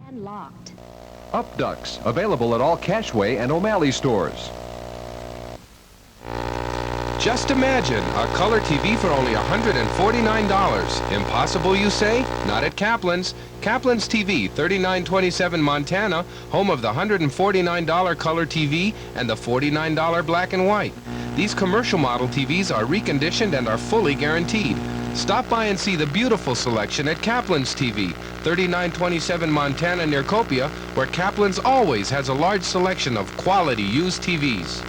and locked. Up ducts, available at all Cashway and O'Malley stores. Just imagine a color TV for only $149. Impossible, you say? Not at Kaplan's. Kaplan's TV, 3927 Montana, home of the $149 color TV and the $49 black and white. These commercial model TVs are reconditioned and are fully guaranteed. Stop by and see the beautiful selection at Kaplan's TV, 3927 Montana near Copia, where Kaplan's always has a large selection of quality used TVs.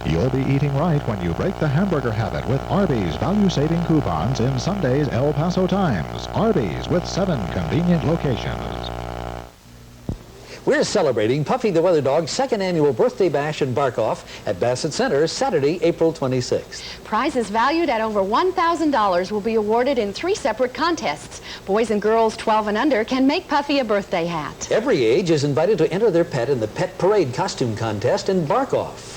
You'll be eating right when you break the hamburger habit with Arby's value-saving coupons in Sunday's El Paso Times. Arby's with 7 convenient locations. We're celebrating Puffy the Weather Dog's 2nd annual birthday bash and bark-off at Bassett Center Saturday, April 26th. Prizes valued at over $1,000 will be awarded in 3 separate contests. Boys and girls 12 and under can make Puffy a birthday hat. Every age is invited to enter their pet in the Pet Parade costume contest and bark-off.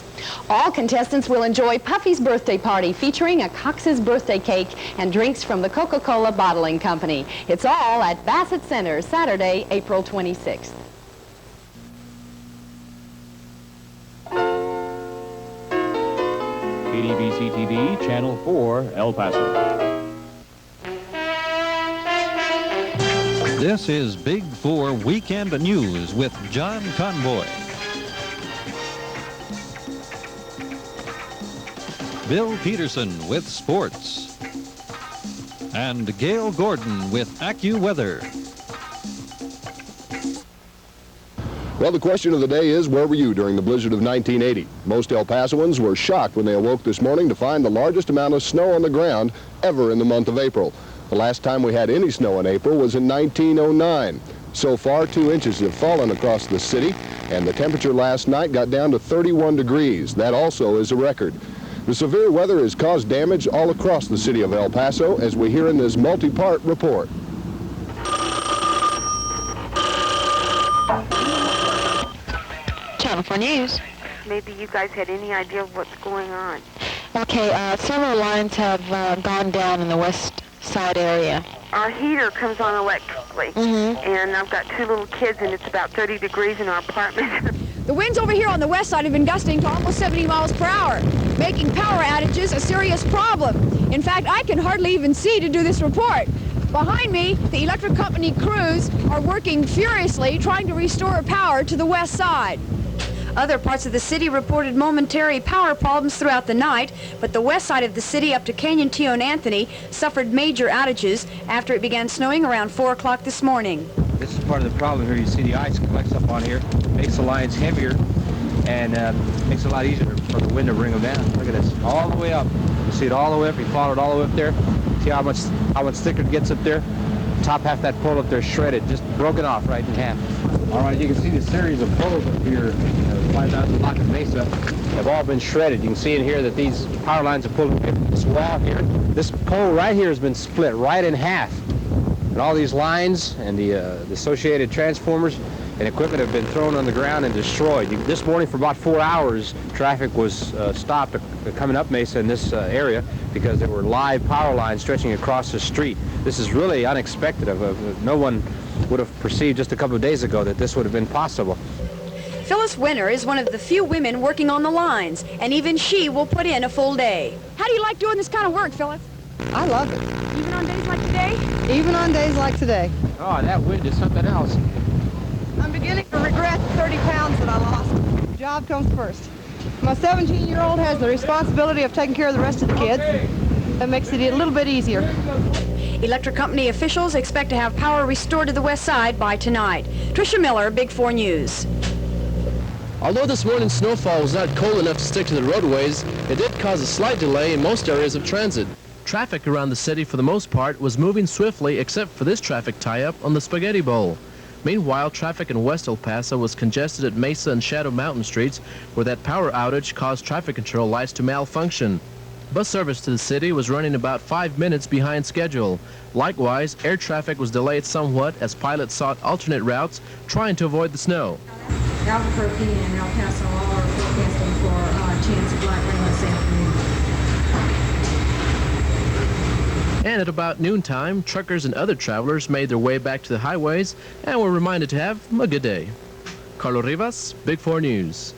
All contestants will enjoy Puffy's birthday party featuring a Cox's birthday cake and drinks from the Coca-Cola Bottling Company. It's all at Bassett Center Saturday, April 26th. KDBC-TV, Channel 4, El Paso. This is Big 4 Weekend News with John Conboy. Bill Peterson with sports. And Gail Gordon with AccuWeather. Well, the question of the day is, where were you during the blizzard of 1980? Most El Pasoans were shocked when they awoke this morning to find the largest amount of snow on the ground ever in the month of April. The last time we had any snow in April was in 1909. So far, 2 inches have fallen across the city, and the temperature last night got down to 31 degrees. That also is a record. The severe weather has caused damage all across the city of El Paso, as we hear in this multi-part report. Channel 4 News. Maybe you guys had any idea of what's going on. Okay, several lines have gone down in the west side area. Our heater comes on electrically, and I've got 2 little kids, and it's about 30 degrees in our apartment. The winds over here on the west side have been gusting to almost 70 miles per hour, making power outages a serious problem. In fact, I can hardly even see to do this report. Behind me, the electric company crews are working furiously trying to restore power to the west side. Other parts of the city reported momentary power problems throughout the night, but the west side of the city up to Canyon Tio and Anthony suffered major outages after it began snowing around 4 o'clock this morning. This is part of the problem here. You see the ice collects up on here, makes the lines heavier, and makes it a lot easier for the wind to bring them down. Look at this, all the way up. You see it all the way up. You follow it all the way up there. See how much thicker it gets up there? Top half of that pole up there shredded, just broken off right in half. All right, you can see the series of poles up here, 5,000 block of Mesa, have all been shredded. You can see in here that these power lines are pulled this wall here. This pole right here has been split right in half. And all these lines and the associated transformers and equipment have been thrown on the ground and destroyed. This morning for about 4 hours, traffic was stopped coming up Mesa in this area because there were live power lines stretching across the street. This is really unexpected. No one would have perceived just a couple of days ago that this would have been possible. Phyllis Winter is one of the few women working on the lines, and even she will put in a full day. How do you like doing this kind of work, Phyllis? I love it. Even on days like today? Even on days like today. Oh, that wind is something else. I'm beginning to regret the 30 pounds that I lost. The job comes first. My 17-year-old has the responsibility of taking care of the rest of the kids. That makes it a little bit easier. Electric company officials expect to have power restored to the west side by tonight. Tricia Miller, Big 4 News. Although this morning's snowfall was not cold enough to stick to the roadways, it did cause a slight delay in most areas of transit. Traffic around the city, for the most part, was moving swiftly except for this traffic tie-up on the Spaghetti Bowl. Meanwhile, traffic in West El Paso was congested at Mesa and Shadow Mountain Streets, where that power outage caused traffic control lights to malfunction. Bus service to the city was running about 5 minutes behind schedule. Likewise, air traffic was delayed somewhat as pilots sought alternate routes, trying to avoid the snow. Albuquerque and El Paso all are forecasting for a chance of light rain this afternoon. And at about noontime, truckers and other travelers made their way back to the highways and were reminded to have a good day. Carlo Rivas, Big 4 News.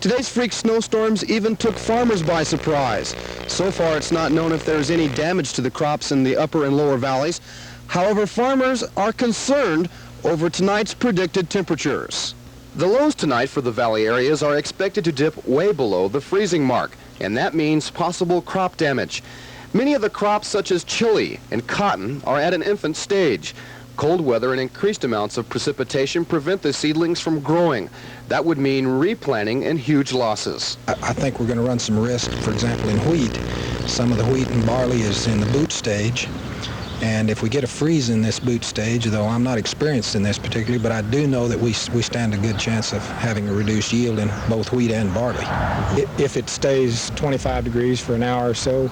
Today's freak snowstorms even took farmers by surprise. So far, it's not known if there's any damage to the crops in the upper and lower valleys. However, farmers are concerned over tonight's predicted temperatures. The lows tonight for the valley areas are expected to dip way below the freezing mark, and that means possible crop damage. Many of the crops, such as chili and cotton, are at an infant stage. Cold weather and increased amounts of precipitation prevent the seedlings from growing. That would mean replanting and huge losses. I think we're going to run some risk, for example, in wheat. Some of the wheat and barley is in the boot stage. And if we get a freeze in this boot stage, though I'm not experienced in this particularly, but I do know that we stand a good chance of having a reduced yield in both wheat and barley. If it stays 25 degrees for an hour or so,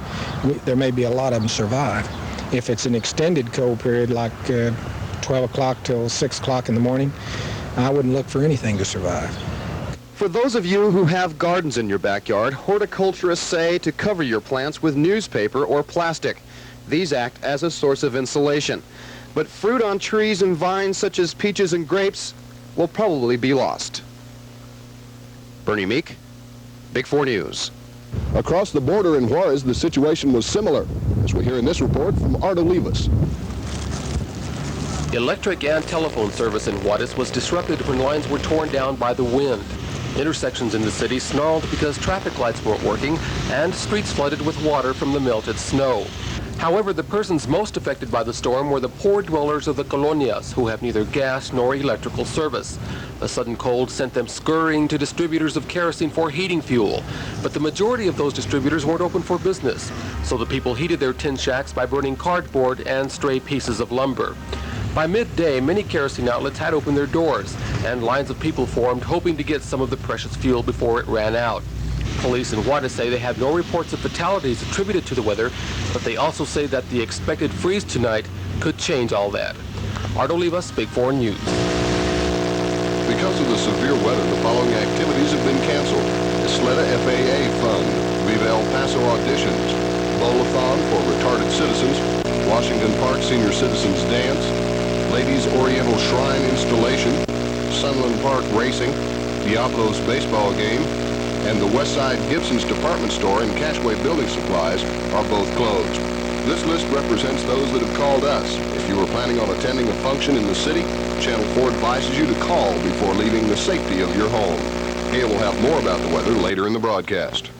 there may be a lot of them survive. If it's an extended cold period like 12 o'clock till 6 o'clock in the morning, I wouldn't look for anything to survive. For those of you who have gardens in your backyard, horticulturists say to cover your plants with newspaper or plastic. These act as a source of insulation. But fruit on trees and vines such as peaches and grapes will probably be lost. Bernie Meek, Big 4 News. Across the border in Juarez, the situation was similar, as we hear in this report from Art Olivas. Electric and telephone service in Juarez was disrupted when lines were torn down by the wind. Intersections in the city snarled because traffic lights weren't working and streets flooded with water from the melted snow. However, the persons most affected by the storm were the poor dwellers of the colonias who have neither gas nor electrical service. A sudden cold sent them scurrying to distributors of kerosene for heating fuel. But the majority of those distributors weren't open for business, so the people heated their tin shacks by burning cardboard and stray pieces of lumber. By midday, many kerosene outlets had opened their doors, and lines of people formed hoping to get some of the precious fuel before it ran out. Police in Juarez say they have no reports of fatalities attributed to the weather, but they also say that the expected freeze tonight could change all that. Art Olivas, Big 4 News. Because of the severe weather, the following activities have been canceled. Isleta FAA Fund, Viva El Paso auditions, Bowl-a-thon for retarded citizens, Washington Park Senior Citizens Dance, Ladies Oriental Shrine installation, Sunland Park Racing, Diablo's baseball game, and the Westside Gibson's department store and Cashway Building Supplies are both closed. This list represents those that have called us. If you are planning on attending a function in the city, Channel 4 advises you to call before leaving the safety of your home. Gail will have more about the weather later in the broadcast.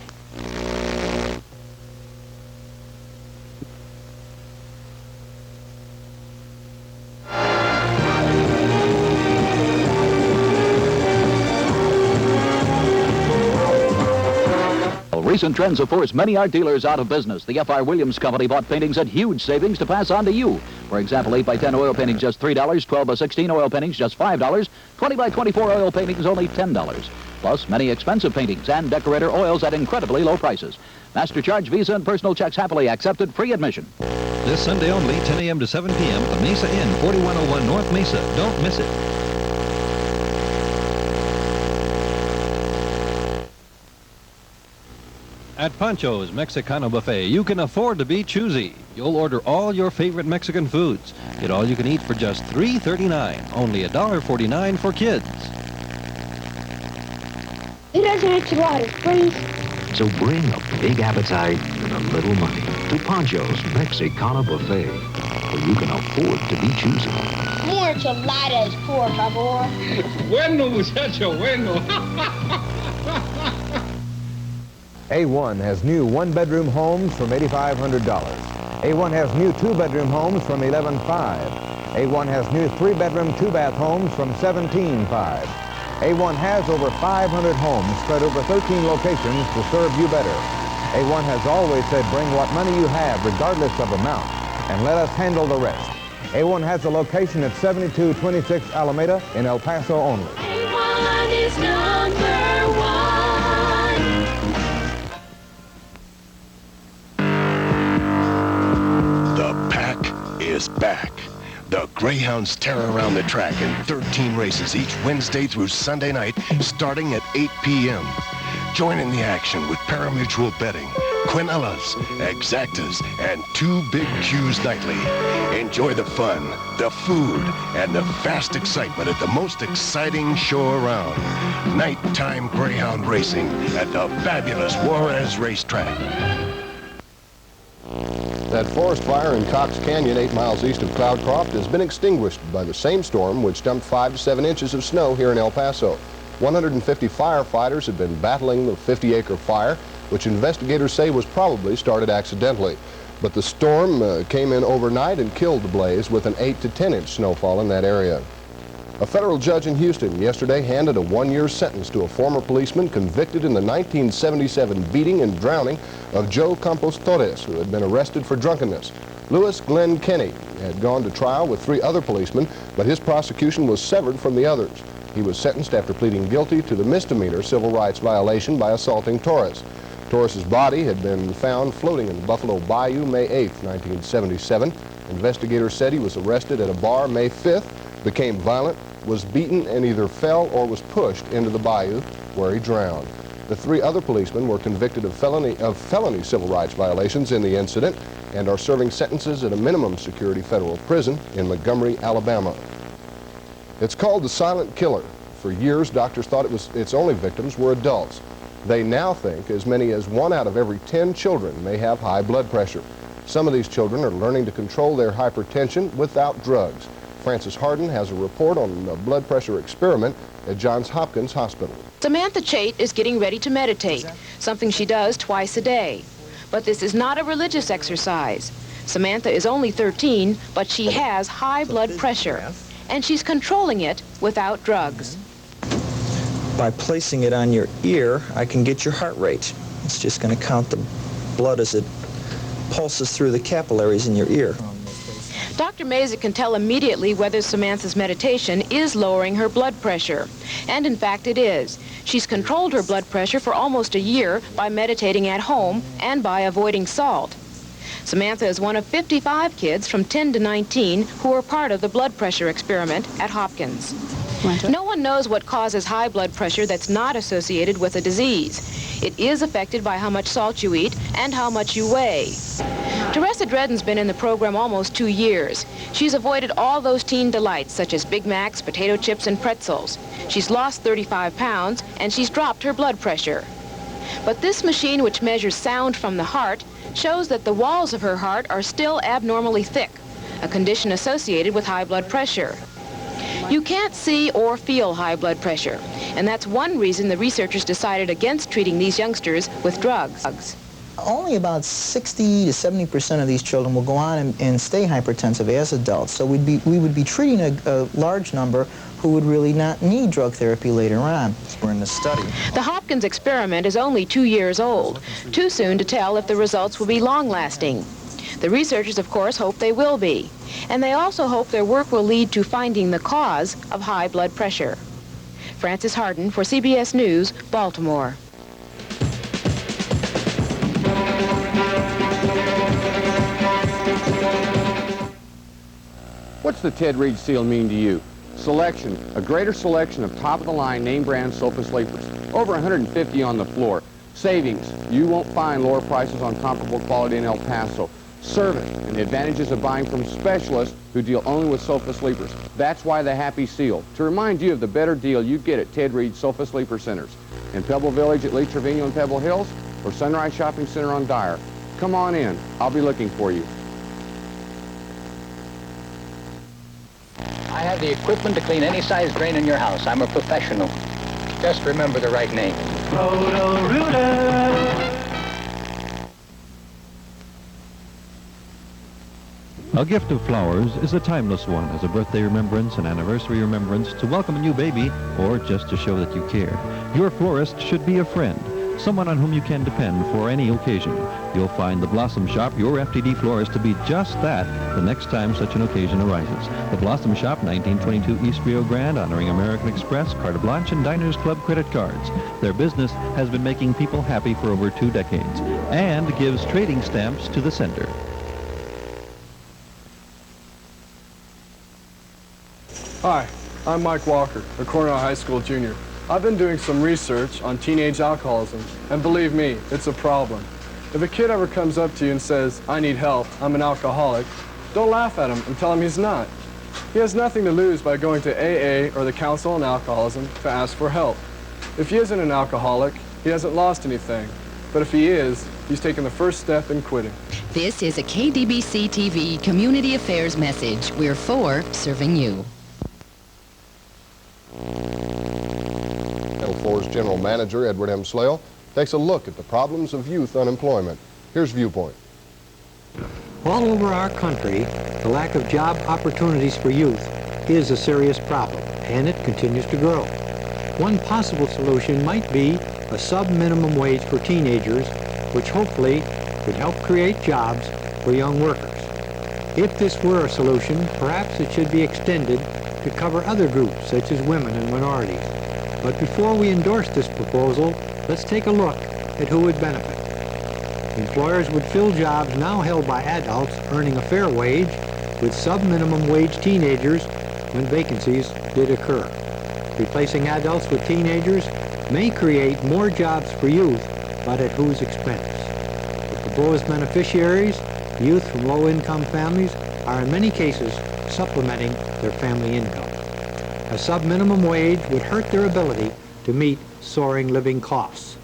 Recent trends have forced many art dealers out of business. The F.R. Williams Company bought paintings at huge savings to pass on to you. For example, 8x10 oil paintings just $3, 12x16 oil paintings just $5, 20x24 oil paintings only $10. Plus, many expensive paintings and decorator oils at incredibly low prices. Master charge, Visa, and personal checks happily accepted, free admission. This Sunday only, 10 a.m. to 7 p.m. at the Mesa Inn, 4101 North Mesa. Don't miss it. At Pancho's Mexicano Buffet, you can afford to be choosy. You'll order all your favorite Mexican foods. Get all you can eat for just $3.39. Only $1.49 for kids. It doesn't enchiladas, please. So bring a big appetite and a little money to Pancho's Mexicano Buffet, where you can afford to be choosy. More enchiladas, por favor. Bueno, muchacho, bueno. A1 has new one-bedroom homes from $8,500. A1 has new two-bedroom homes from $11,500. A1 has new three-bedroom, two-bath homes from $17,500. A1 has over 500 homes spread over 13 locations to serve you better. A1 has always said bring what money you have regardless of amount and let us handle the rest. A1 has a location at 7226 Alameda in El Paso only. A1 is number one. The pack is back. The Greyhounds tear around the track in 13 races each Wednesday through Sunday night, starting at 8 p.m. Join in the action with pari-mutuel betting, quinellas, exactas, and 2 big Qs nightly. Enjoy the fun, the food, and the fast excitement at the most exciting show around. Nighttime Greyhound Racing at the fabulous Juarez Racetrack. That forest fire in Cox Canyon, 8 miles east of Cloudcroft, has been extinguished by the same storm which dumped 5 to 7 inches of snow here in El Paso. 150 firefighters have been battling the 50-acre fire, which investigators say was probably started accidentally. But the storm came in overnight and killed the blaze with an 8 to 10-inch snowfall in that area. A federal judge in Houston yesterday handed a 1-year sentence to a former policeman convicted in the 1977 beating and drowning of Joe Campos Torres, who had been arrested for drunkenness. Louis Glenn Kenny had gone to trial with 3 other policemen, but his prosecution was severed from the others. He was sentenced after pleading guilty to the misdemeanor civil rights violation by assaulting Torres. Torres's body had been found floating in Buffalo Bayou May 8, 1977. Investigators said he was arrested at a bar May 5th, became violent, was beaten, and either fell or was pushed into the bayou where he drowned. The 3 other policemen were convicted of felony civil rights violations in the incident and are serving sentences at a minimum security federal prison in Montgomery, Alabama. It's called the silent killer. For years, doctors thought its only victims were adults. They now think as many as 1 out of every 10 children may have high blood pressure. Some of these children are learning to control their hypertension without drugs. Frances Harden has a report on a blood pressure experiment at Johns Hopkins Hospital. Samantha Chait is getting ready to meditate, something she does twice a day. But this is not a religious exercise. Samantha is only 13, but she has high blood pressure, and she's controlling it without drugs. By placing it on your ear, I can get your heart rate. It's just going to count the blood as it pulses through the capillaries in your ear. Dr. Mazik can tell immediately whether Samantha's meditation is lowering her blood pressure. And in fact it is. She's controlled her blood pressure for almost a year by meditating at home and by avoiding salt. Samantha is one of 55 kids from 10 to 19 who are part of the blood pressure experiment at Hopkins. No one knows what causes high blood pressure that's not associated with a disease. It is affected by how much salt you eat and how much you weigh. Teresa Dredden's been in the program almost 2 years. She's avoided all those teen delights such as Big Macs, potato chips, and pretzels. She's lost 35 pounds and she's dropped her blood pressure. But this machine, which measures sound from the heart, shows that the walls of her heart are still abnormally thick, a condition associated with high blood pressure. You can't see or feel high blood pressure, and that's one reason the researchers decided against treating these youngsters with drugs. Only about 60 to 70% of these children will go on and stay hypertensive as adults. So we would be treating a large number who would really not need drug therapy later on. We're in the study. The Hopkins experiment is only 2 years old, too soon to tell if the results will be long-lasting. The researchers, of course, hope they will be. And they also hope their work will lead to finding the cause of high blood pressure. Frances Harden for CBS News, Baltimore. What's the Ted Reed seal mean to you? Selection, a greater selection of top-of-the-line name-brand sofa sleepers. Over 150 on the floor. Savings, you won't find lower prices on comparable quality in El Paso. Service, and the advantages of buying from specialists who deal only with sofa sleepers. That's why the Happy Seal, to remind you of the better deal you get at Ted Reed Sofa Sleeper Centers. In Pebble Village at Lee Trevino and Pebble Hills, or Sunrise Shopping Center on Dyer. Come on in. I'll be looking for you. I have the equipment to clean any size drain in your house. I'm a professional. Just remember the right name. Roto-Rooter. A gift of flowers is a timeless one as a birthday remembrance, an anniversary remembrance, to welcome a new baby, or just to show that you care. Your florist should be a friend, someone on whom you can depend for any occasion. You'll find the Blossom Shop, your FTD florist, to be just that the next time such an occasion arises. The Blossom Shop, 1922 East Rio Grande, honoring American Express, Carte Blanche, and Diners Club credit cards. Their business has been making people happy for over 2 decades and gives trading stamps to the sender. Hi, I'm Mike Walker, a Cornell High School junior. I've been doing some research on teenage alcoholism, and believe me, it's a problem. If a kid ever comes up to you and says, "I need help, I'm an alcoholic," don't laugh at him and tell him he's not. He has nothing to lose by going to AA or the Council on Alcoholism to ask for help. If he isn't an alcoholic, he hasn't lost anything. But if he is, he's taken the first step in quitting. This is a KDBC-TV Community Affairs message. We're for serving you. Channel 4's General Manager, Edward M. Slale, takes a look at the problems of youth unemployment. Here's Viewpoint. All over our country, the lack of job opportunities for youth is a serious problem, and it continues to grow. One possible solution might be a sub-minimum wage for teenagers, which hopefully could help create jobs for young workers. If this were a solution, perhaps it should be extended to cover other groups, such as women and minorities. But before we endorse this proposal, let's take a look at who would benefit. Employers would fill jobs now held by adults earning a fair wage with sub-minimum wage teenagers when vacancies did occur. Replacing adults with teenagers may create more jobs for youth, but at whose expense? The proposed beneficiaries, youth from low-income families, are in many cases supplementing their family income. A sub-minimum wage would hurt their ability to meet soaring living costs.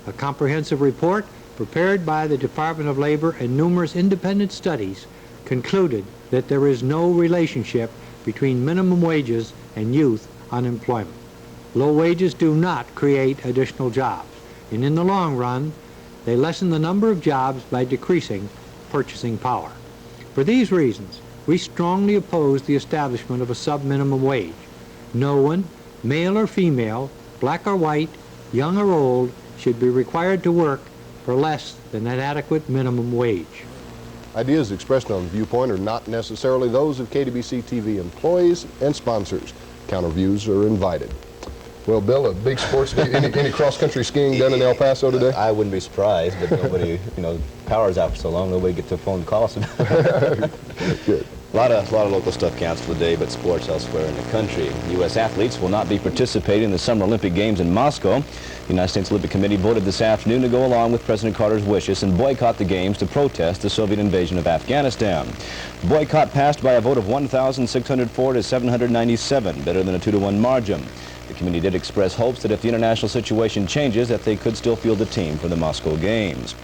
A comprehensive report prepared by the Department of Labor and numerous independent studies concluded that there is no relationship between minimum wages and youth unemployment. Low wages do not create additional jobs, and in the long run, they lessen the number of jobs by decreasing purchasing power. For these reasons, we strongly oppose the establishment of a sub-minimum wage. No one, male or female, black or white, young or old, should be required to work for less than an adequate minimum wage. Ideas expressed on Viewpoint are not necessarily those of KDBC-TV employees and sponsors. Counter views are invited. Well, Bill, a big sports day. Any cross-country skiing done in El Paso today? I wouldn't be surprised, but nobody, power's out for so long, nobody gets to phone calls. Good. A lot of local stuff canceled today, but sports elsewhere in the country. U.S. athletes will not be participating in the Summer Olympic Games in Moscow. The United States Olympic Committee voted this afternoon to go along with President Carter's wishes and boycott the Games to protest the Soviet invasion of Afghanistan. The boycott passed by a vote of 1,604 to 797, better than a 2-to-1 margin. The committee did express hopes that if the international situation changes, that they could still field the team for the Moscow Games.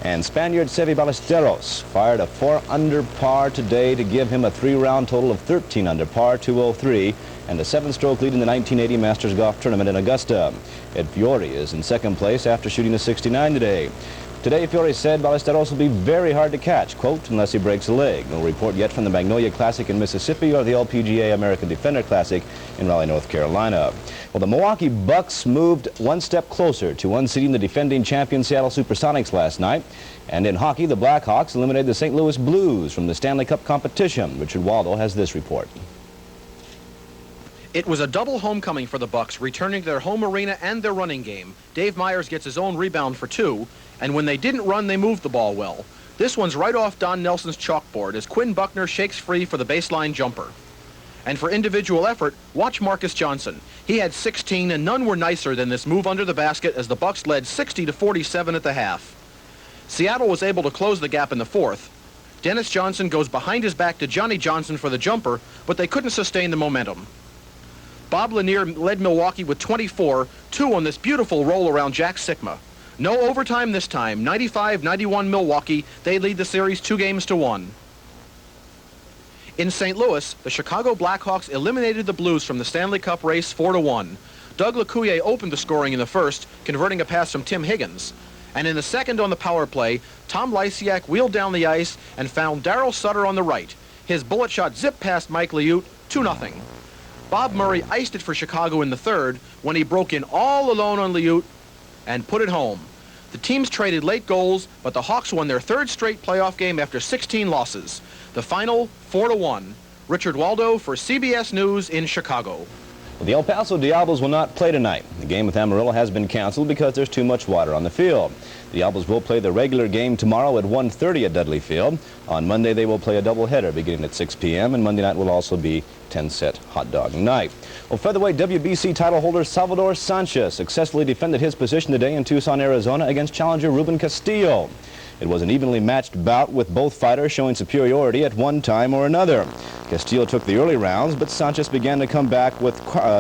And Spaniard Seve Ballesteros fired a 4-under par today to give him a 3-round total of 13 under par, 203, and a 7-stroke lead in the 1980 Masters Golf Tournament in Augusta. Ed Fiore is in second place after shooting a 69 today. Today, Fiore said Ballesteros will be very hard to catch, quote, unless he breaks a leg. No report yet from the Magnolia Classic in Mississippi or the LPGA American Defender Classic in Raleigh, North Carolina. Well, the Milwaukee Bucks moved one step closer to unseating the defending champion Seattle Supersonics last night. And in hockey, the Blackhawks eliminated the St. Louis Blues from the Stanley Cup competition. Richard Waldo has this report. It was a double homecoming for the Bucks, returning to their home arena and their running game. Dave Myers gets his own rebound for 2, and when they didn't run, they moved the ball well. This one's right off Don Nelson's chalkboard as Quinn Buckner shakes free for the baseline jumper. And for individual effort, watch Marcus Johnson. He had 16, and none were nicer than this move under the basket as the Bucks led 60-47 at the half. Seattle was able to close the gap in the fourth. Dennis Johnson goes behind his back to Johnny Johnson for the jumper, but they couldn't sustain the momentum. Bob Lanier led Milwaukee with 24, 2 on this beautiful roll around Jack Sikma. No overtime this time, 95-91 Milwaukee. They lead the series 2-1. In St. Louis, the Chicago Blackhawks eliminated the Blues from the Stanley Cup race 4-1. Doug LeCouillier opened the scoring in the first, converting a pass from Tim Higgins. And in the second on the power play, Tom Lysiak wheeled down the ice and found Darryl Sutter on the right. His bullet shot zipped past Mike Liut, 2-0. Bob Murray iced it for Chicago in the third when he broke in all alone on Liut and put it home. The teams traded late goals, but the Hawks won their third straight playoff game after 16 losses. The final, 4-1. Richard Waldo for CBS News in Chicago. Well, the El Paso Diablos will not play tonight. The game with Amarillo has been canceled because there's too much water on the field. The Diablos will play the regular game tomorrow at 1:30 at Dudley Field. On Monday, they will play a doubleheader beginning at 6 p.m., and Monday night will also be 10-set hot dog night. Well, featherweight WBC title holder Salvador Sanchez successfully defended his position today in Tucson, Arizona against challenger Ruben Castillo. It was an evenly matched bout with both fighters showing superiority at one time or another. Castillo took the early rounds, but Sanchez began to come back with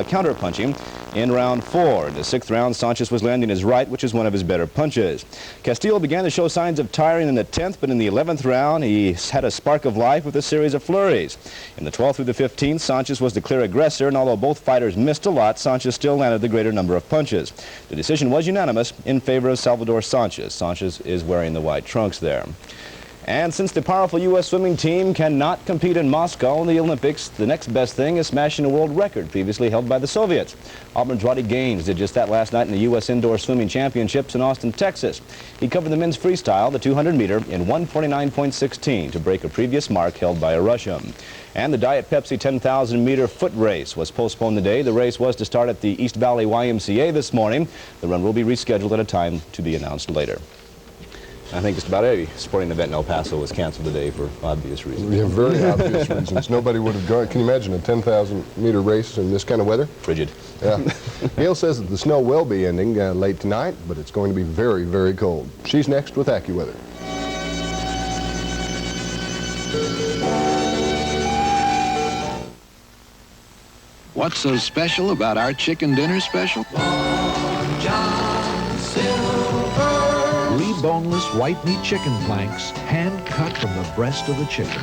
counter-punching in round 4. In the 6th round, Sanchez was landing his right, which is one of his better punches. Castillo began to show signs of tiring in the 10th, but in the 11th round, he had a spark of life with a series of flurries. In the 12th through the 15th, Sanchez was the clear aggressor, and although both fighters missed a lot, Sanchez still landed the greater number of punches. The decision was unanimous in favor of Salvador Sanchez. Sanchez is wearing the white trunks there. And since the powerful U.S. swimming team cannot compete in Moscow in the Olympics, the next best thing is smashing a world record previously held by the Soviets. Auburn's Roddy Gaines did just that last night in the U.S. Indoor Swimming Championships in Austin, Texas. He covered the men's freestyle, the 200-meter, in 1:49.16 to break a previous mark held by a Russian. And the Diet Pepsi 10,000-meter foot race was postponed today. The race was to start at the East Valley YMCA this morning. The run will be rescheduled at a time to be announced later. I think just about every sporting event in El Paso was canceled today for obvious reasons. Yeah, very obvious reasons. Nobody would have gone. Can you imagine a 10,000-meter race in this kind of weather? Frigid. Yeah. Neil says that the snow will be ending late tonight, but it's going to be very, very cold. She's next with AccuWeather. What's so special about our chicken dinner special? Three boneless white meat chicken planks, hand cut from the breast of the chicken.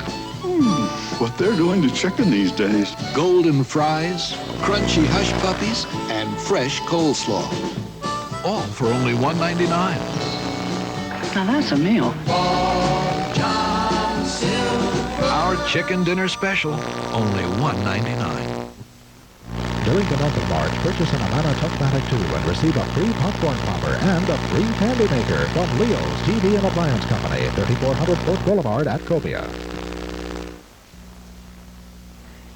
What they're doing to chicken these days. Golden fries, crunchy hush puppies, and fresh coleslaw. All for only $1.99. Now that's a meal. Our chicken dinner special, only $1.99. During the month of March, purchase an Amana Tuckmatic 2 and receive a free popcorn popper and a free candy maker from Leo's TV and Appliance Company, 3400 Fort Boulevard at Cobia.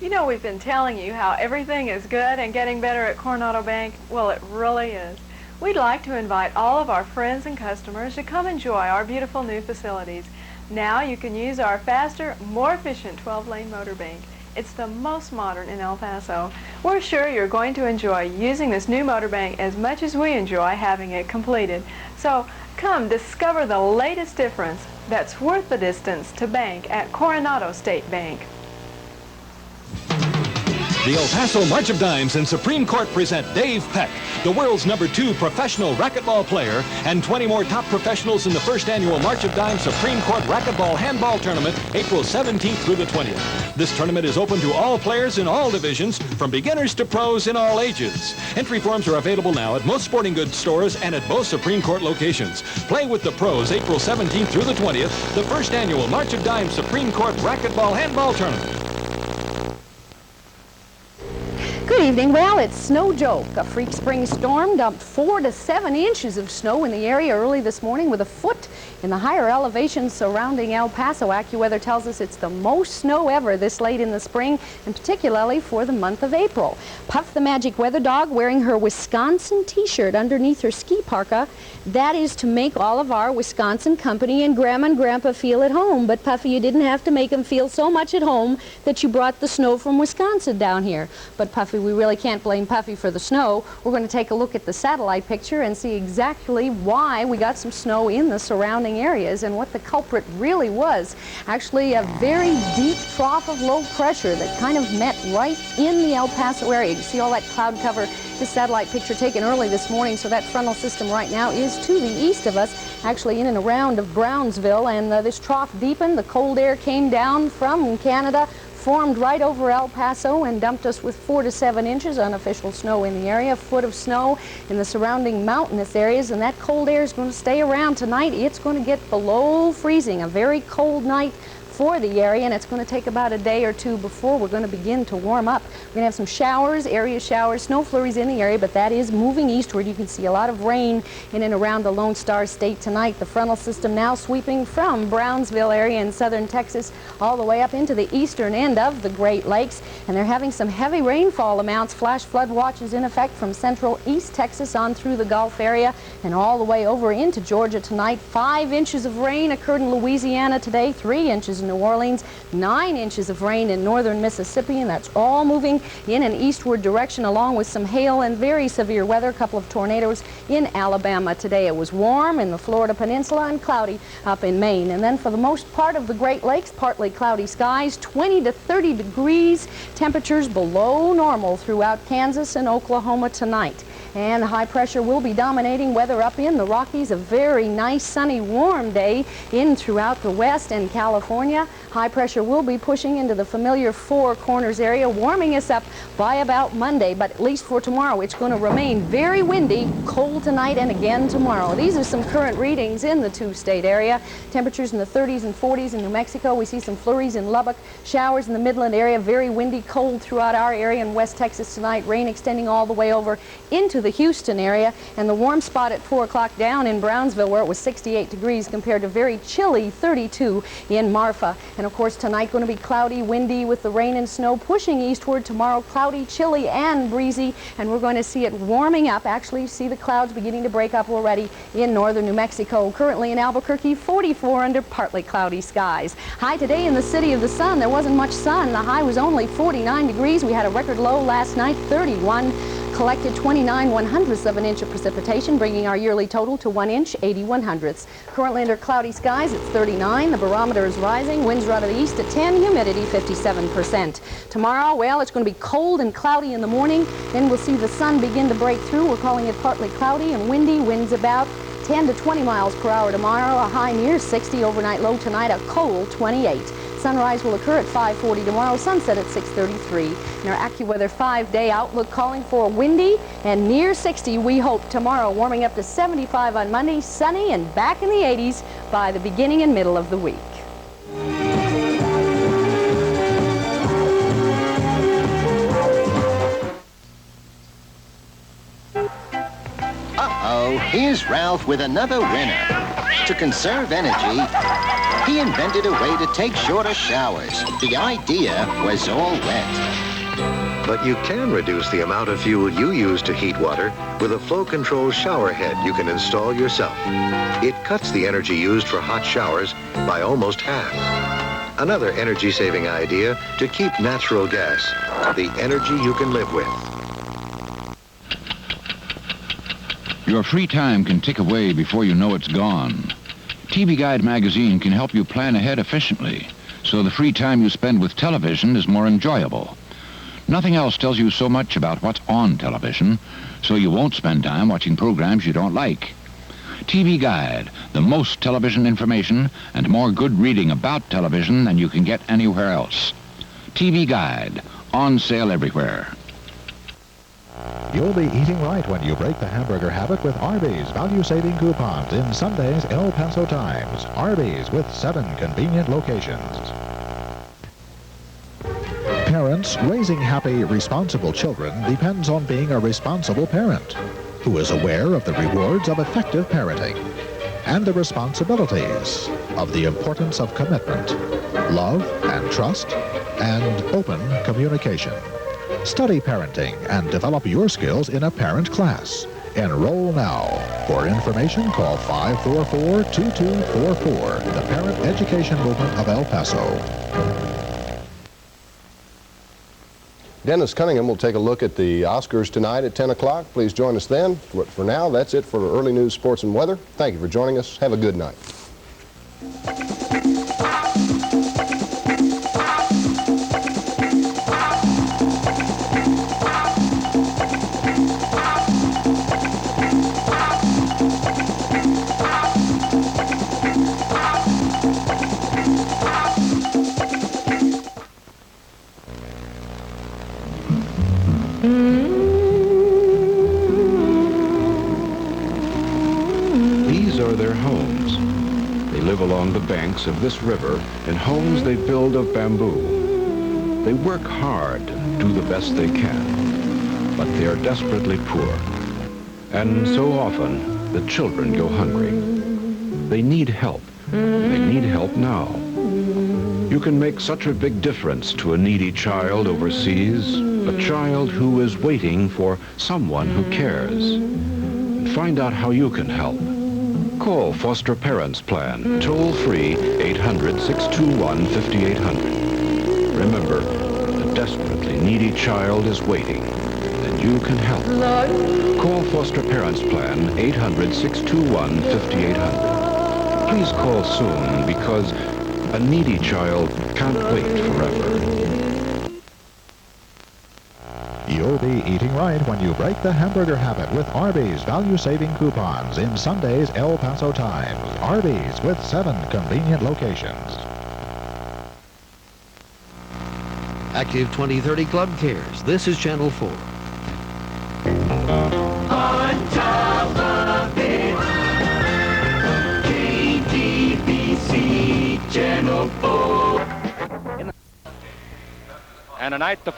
You know, we've been telling you how everything is good and getting better at Coronado Bank. Well, it really is. We'd like to invite all of our friends and customers to come enjoy our beautiful new facilities. Now you can use our faster, more efficient 12-lane motor bank. It's the most modern in El Paso. We're sure you're going to enjoy using this new motor bank as much as we enjoy having it completed. So come discover the latest difference that's worth the distance to bank at Coronado State Bank. The El Paso March of Dimes and Supreme Court present Dave Peck, the world's #2 professional racquetball player, and 20 more top professionals in the first annual March of Dimes Supreme Court Racquetball Handball Tournament, April 17th through the 20th. This tournament is open to all players in all divisions, from beginners to pros in all ages. Entry forms are available now at most sporting goods stores and at both Supreme Court locations. Play with the pros April 17th through the 20th, the first annual March of Dimes Supreme Court Racquetball Handball Tournament. Good evening. Well, it's Snow Joke. A freak spring storm dumped 4 to 7 inches of snow in the area early this morning, with a foot in the higher elevations surrounding El Paso. AccuWeather tells us it's the most snow ever this late in the spring, and particularly for the month of April. Puff the Magic Weather Dog wearing her Wisconsin t-shirt underneath her ski parka. That is to make all of our Wisconsin company and Grandma and Grandpa feel at home. But Puffy, you didn't have to make them feel so much at home that you brought the snow from Wisconsin down here. But Puffy, we really can't blame Puffy for the snow. We're going to take a look at the satellite picture and see exactly why we got some snow in the surrounding areas and what the culprit really was. Actually, a very deep trough of low pressure that kind of met right in the El Paso area. You see all that cloud cover. This satellite picture taken early this morning, so that frontal system right now is to the east of us, actually in and around of Brownsville, and this trough deepened. The cold air came down from Canada, formed right over El Paso, and dumped us with 4 to 7 inches unofficial snow in the area, a foot of snow in the surrounding mountainous areas, and that cold air is going to stay around tonight. It's going to get below freezing, a very cold night for the area, and it's going to take about a day or two before we're going to begin to warm up. We're going to have some showers, area showers, snow flurries in the area, but that is moving eastward. You can see a lot of rain in and around the Lone Star State tonight. The frontal system now sweeping from Brownsville area in southern Texas all the way up into the eastern end of the Great Lakes, and they're having some heavy rainfall amounts. Flash flood watches in effect from central East Texas on through the Gulf area and all the way over into Georgia tonight. 5 inches of rain occurred in Louisiana today, 3 inches in New Orleans, 9 inches of rain in northern Mississippi, and that's all moving in an eastward direction along with some hail and very severe weather, a couple of tornadoes in Alabama today. It was warm in the Florida Peninsula and cloudy up in Maine. And then for the most part of the Great Lakes, partly cloudy skies, 20 to 30 degrees, temperatures below normal throughout Kansas and Oklahoma tonight. And high pressure will be dominating weather up in the Rockies. A very nice, sunny, warm day in throughout the West and California. High pressure will be pushing into the familiar Four Corners area, warming us up by about Monday. But at least for tomorrow, it's going to remain very windy, cold tonight and again tomorrow. These are some current readings in the two-state area. Temperatures in the 30s and 40s in New Mexico. We see some flurries in Lubbock, showers in the Midland area, very windy, cold throughout our area in West Texas tonight. Rain extending all the way over into the Houston area, and the warm spot at 4 o'clock down in Brownsville, where it was 68 degrees compared to very chilly 32 in Marfa. And of course tonight going to be cloudy, windy with the rain and snow pushing eastward. Tomorrow cloudy, chilly and breezy, and we're going to see it warming up. Actually, you see the clouds beginning to break up already in northern New Mexico. Currently in Albuquerque, 44 under partly cloudy skies. High today in the City of the Sun. There wasn't much sun. The high was only 49 degrees. We had a record low last night, 31. Collected 29/100ths of an inch of precipitation, bringing our yearly total to 1 inch, 80/100ths. Currently under cloudy skies, it's 39. The barometer is rising. Winds are out of the east at 10. Humidity 57%. Tomorrow, well, it's going to be cold and cloudy in the morning. Then we'll see the sun begin to break through. We're calling it partly cloudy and windy. Winds about 10 to 20 miles per hour tomorrow. A high near 60. Overnight low tonight, a cold 28. Sunrise will occur at 5:40 tomorrow, sunset at 6:33. And our AccuWeather 5-day outlook calling for windy and near 60, we hope, tomorrow, warming up to 75 on Monday, sunny and back in the 80s by the beginning and middle of the week. Uh-oh, here's Ralph with another winner. To conserve energy, he invented a way to take shorter showers. The idea was all wet. But you can reduce the amount of fuel you use to heat water with a flow-control shower head you can install yourself. It cuts the energy used for hot showers by almost half. Another energy-saving idea to keep natural gas, the energy you can live with. Your free time can tick away before you know it's gone. TV Guide magazine can help you plan ahead efficiently, so the free time you spend with television is more enjoyable. Nothing else tells you so much about what's on television, so you won't spend time watching programs you don't like. TV Guide, the most television information and more good reading about television than you can get anywhere else. TV Guide, on sale everywhere. You'll be eating right when you break the hamburger habit with Arby's value-saving coupons in Sunday's El Paso Times. Arby's with 7 convenient locations. Parents, raising happy, responsible children depends on being a responsible parent who is aware of the rewards of effective parenting and the responsibilities of the importance of commitment, love and trust, and open communication. Study parenting and develop your skills in a parent class. Enroll now. For information, call 544-2244, the Parent Education Movement of El Paso. Dennis Cunningham will take a look at the Oscars tonight at 10 o'clock. Please join us then. But for now, that's it for early news, sports, and weather. Thank you for joining us. Have a good night. These are their homes. They live along the banks of this river in homes they build of bamboo. They work hard, do the best they can, but they are desperately poor. And so often, the children go hungry. They need help. They need help now. You can make such a big difference to a needy child overseas, a child who is waiting for someone who cares. And find out how you can help. Call Foster Parents Plan, toll-free 800-621-5800. Remember, a desperately needy child is waiting, and you can help. Call Foster Parents Plan, 800-621-5800. Please call soon, because a needy child can't wait forever. You'll be eating right when you break the hamburger habit with Arby's value-saving coupons in Sunday's El Paso Times. Arby's with 7 convenient locations. Active 2030 Club cares. This is Channel 4. On top of it, KDBC Channel 4. And tonight the